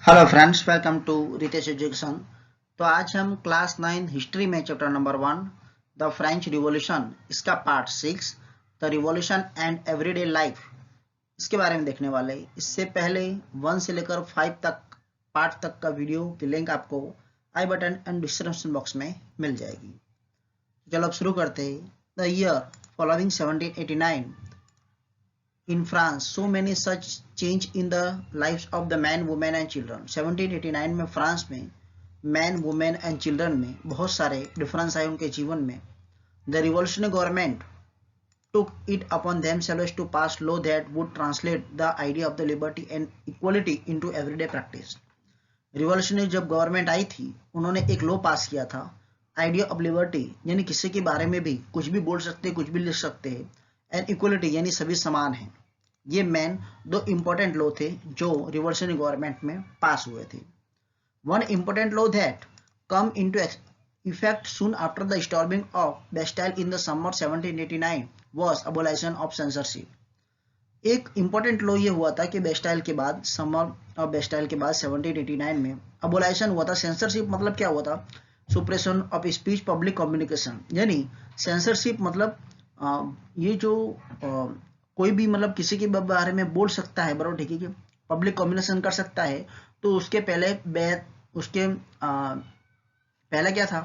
Hello friends, welcome to Ritesh education. तो आज हम क्लास 9 हिस्ट्री में chapter number 1 the French revolution इसका part 6 the revolution and everyday life इसके बारे में देखने वाले हैं। इससे पहले 1 से लेकर 5 तक पार्ट तक का वीडियो की लिंक आपको आई बटन एंड डिस्क्रिप्शन बॉक्स में मिल जाएगी। चलो अब शुरू करते हैं। The year following 1789 in France, so many such change in the lives of the man, women and children. 1789 में फ्रांस में मैन, वुमेन एंड चिल्ड्रन में बहुत सारे डिफरेंस आए उनके जीवन में। The revolutionary government took it upon themselves to pass law that would translate the idea of the liberty and equality into everyday practice. Revolutionary जब गवर्नमेंट आई थी, उन्होंने एक लॉ पास किया था, आइडिया ऑफ लिबर्टी यानी किसी के बारे में भी कुछ भी बोल सकते हैं, कुछ भी लिख सकते हैं, एंड इक्वलिटी यानी सभी समान हैं। ये मेन दो इंपॉर्टेंट लॉ थे जो रिवॉल्यूशनरी गवर्नमेंट में पास हुए थे। One important law that come into effect soon after the storming of Bastille in the summer 1789 was abolition of censorship. एक इंपॉर्टेंट लॉ ये हुआ था कि बेस्टाइल के बाद, समर और बेस्टाइल के बाद 1789 में अबोलिशन हुआ था। सेंसरशिप मतलब क्या हुआ था? सुप्रेशन ऑफ स्पीच, पब्लिक कम्युनिकेशन। यानी सेंसरशिप मतलब ये जो कोई भी मतलब किसी के बारे में बोल सकता है, बराबर, ठीक है, पब्लिक कम्युनिकेशन कर सकता है, तो उसके पहले उसके पहले क्या था?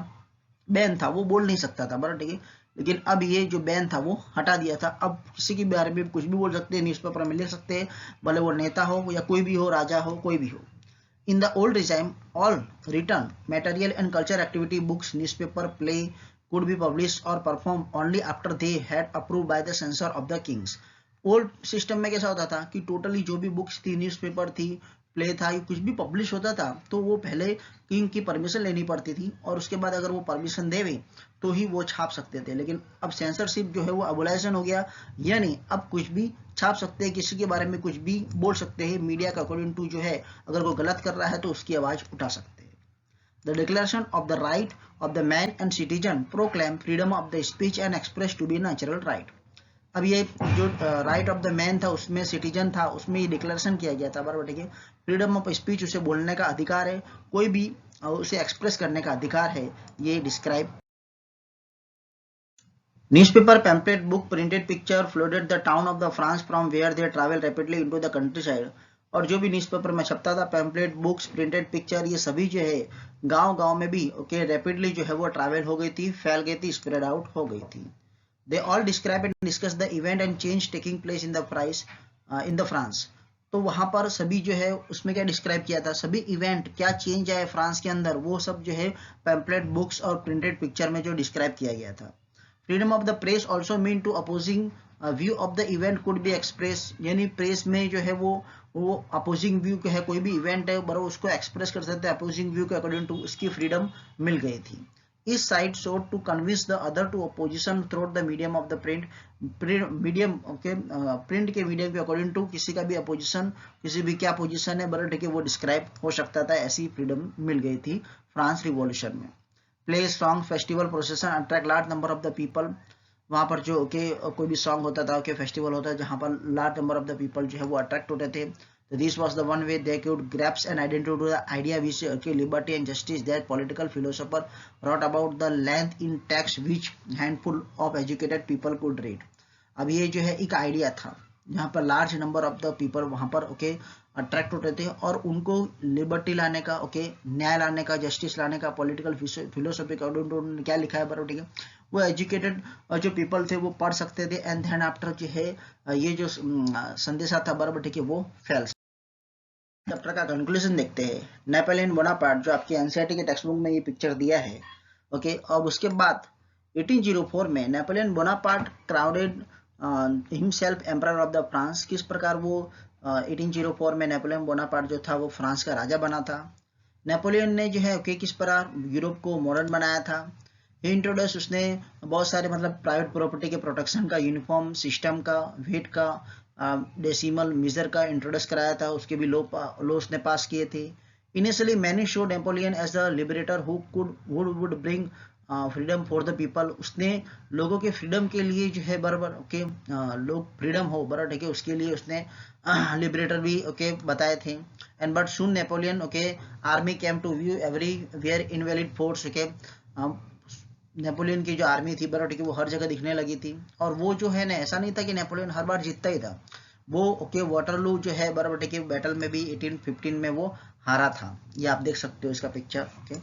बैन था, वो बोल नहीं सकता था, बराबर, ठीक है। लेकिन अब ये जो बैन था वो हटा दिया था। अब किसी के बारे में कुछ भी बोल सकते हैं, न्यूज़पेपर में लिख सकते हैं, भले वो नेता हो या कोई भी हो, राजा हो, कोई भी हो। In the old regime, all written material and culture activity, books, newspaper, play could be published or performed only after they had approved by the censor of the kings. Old system में कैसा होता था कि totally जो भी books थी, newspaper थी, play था, कुछ भी पब्लिश होता था तो वो पहले किंग की परमिशन लेनी पड़ती थी, और उसके बाद अगर वो परमिशन देवे तो ही वो छाप सकते थे। लेकिन अब सेंसरशिप जो है वो अबोलाइजेशन हो गया, यानी अब कुछ भी छाप सकते हैं, किसी के बारे में कुछ भी बोल सकते हैं। मीडिया का अकॉर्डिंग टू जो है, अगर वो गलत कर रहा है तो उसकी आवाज उठा सकते हैं। The declaration of the right of the man and citizen proclaim freedom of the speech and express to be natural right. अब ये जो राइट ऑफ द मैन था, उसमें सिटीजन था, उसमें ये डिक्लेरेशन किया गया था, बराबर, ठीक है। फ्रीडम ऑफ स्पीच, उसे बोलने का अधिकार है, कोई भी उसे एक्सप्रेस करने का अधिकार है, ये describe. Newspaper, pamphlet, book, printed picture flooded the town of the France from where they travel rapidly into the countryside. और जो भी न्यूज़पेपर में छपता था, पैम्पलेट, बुक्स, प्रिंटेड पिक्चर, ये सभी जो है गांव-गांव में भी रैपिडली जो है वो ट्रैवल हो गई थी, फैल गई थी, स्प्रेड आउट हो गई थी। They all describe and discuss the event and change taking place in the France. तो वहां पर सभी जो है उसमें क्या डिस्क्राइब किया था, सभी इवेंट क्या चेंज आए फ्रांस के अंदर, वो सब जो है पैम्पलेट, बुक्स और प्रिंटेड पिक्चर में जो डिस्क्राइब किया गया था। Freedom of the press also mean to opposing view of the event could be express, यानी प्रेस में जो है वो अपोजिंग व्यू है, कोई भी इवेंट है बरो उसको एक्सप्रेस कर सकते हैं अपोजिंग व्यू के अकॉर्डिंग टू, उसकी फ्रीडम मिल गई थी। इस side sought to convince the other to opposition through the medium of the medium, okay, print के मीडियम के अकॉर्डिंग टू किसी का भी अपोजिशन, किसी भी क्या पोजिशन है, बराबर, ठीक है, वो डिस्क्राइब हो सकता था। ऐसी फ्रीडम मिल गई थी फ्रांस रिवॉल्यूशन में। Play, song, festival, procession attract large number of the people. वहां पर जो कोई भी सॉन्ग होता था, फेस्टिवल होता है जहां पर large number of the people जो है वो अट्रैक्ट होते थे। So this was the one way they could grasp and identify to the idea which liberty and justice that political philosopher wrote about the length in text which handful of educated people could read. अब ये जो है एक idea था जहाँ पर large number of the people वहां पर अट्रैक्ट होते थे, और उनको लिबर्टी लाने का, न्याय लाने का, जस्टिस लाने का, पॉलिटिकल फिलोसफी का उन्होंने क्या लिखा है, बराबर, ठीक है, वो एजुकेटेड जो पीपल थे वो पढ़ सकते थे, एंड देन आफ्टर जो है ये जो संदेशा था, बराबर, ठीक है, वो फैल। चैप्टर का कंक्लूजन देखते हैं। नेपोलियन बोनापार्ट, जो आपके एनसीईआरटी के टेक्स्ट बुक में ये पिक्चर दिया है, अब उसके बाद 1804 में Napoleon Bonaparte crowded himself emperor of the France. किस प्रकार वो 1804 में नेपोलियन बोनापार्ट जो था वो फ्रांस का राजा बना था। नेपोलियन ने जो है किस प्रकार यूरोप को मॉडर्न बनाया था। इंट्रोड्यूस उसने बहुत सारे मतलब प्राइवेट प्रॉपर्टी के प्रोटेक्शन का, यूनिफॉर्म सिस्टम का, वेट का, डेसिमल मेजर का इंट्रोड्यूस कराया था, उसके भी लो उसने पास किए थे। Initially many show Napoleon as the liberator who would bring freedom for the people, उसने लोगों के फ्रीडम के लिए जो है बराबर ओके, लोग फ्रीडम हो बराबर ठीक है उसके लिए उसने लिबरेटर भी ओके बताए थे। And but soon Napoleon okay army came to view everywhere invalid force okay, Napoleon की जो आर्मी थी बराबर ठीक है वो हर जगह दिखने लगी थी। और वो जो है ना ऐसा नहीं था कि नेपोलियन हर बार जीतता ही था, वो ओके वाटरलू जो है बराबर ठीक है बैटल में भी 1815 में वो हारा था, ये आप देख सकते हो इसका picture okay.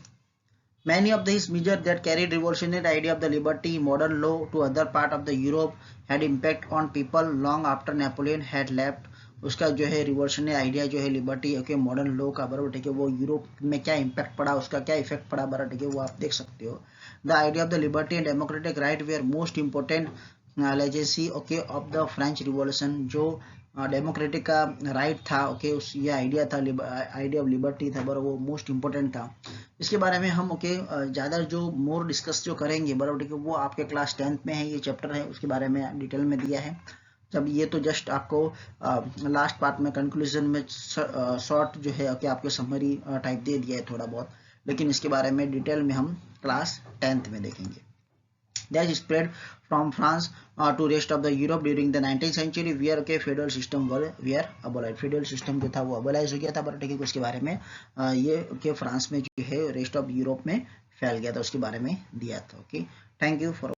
Many of these measures that carried revolutionary idea of the liberty, modern law to other part of the Europe had impact on people long after Napoleon had left। उसका जो है रिवॉल्यूशनरी आइडिया जो है liberty okay modern law का बराबर ठीक है वो यूरोप में क्या इम्पैक्ट पड़ा, उसका क्या इफेक्ट पड़ा बराबर ठीक है वो आप देख सकते हो। The idea of the liberty and democratic right were most important legacy okay of the French revolution. जो डेमोक्रेटिक का राइट था ओके उस ये आइडिया था आइडिया ऑफ लिबर्टी था बराबर वो मोस्ट इम्पोर्टेंट था। इसके बारे में हम ओके ज़्यादा जो मोर डिस्कस जो करेंगे बराबर ठीक है वो आपके क्लास 10th में है, ये चैप्टर है उसके बारे में डिटेल में दिया है। जब ये तो जस्ट आपको लास्ट पार्ट में कंक्लूजन में शॉर्ट जो है ओके आपके समरी टाइप दे दिया है थोड़ा बहुत, लेकिन इसके बारे में डिटेल में हम क्लास 10th में देखेंगे। That spread from France to rest of the Europe during the 19th century where okay feudal system were abolished। feudal system जो था वो abolish हो गया था बट ठीक है उसके बारे में ये okay फ्रांस में जो है रेस्ट ऑफ यूरोप में फैल गया था उसके बारे में दिया था ओके। Thank you for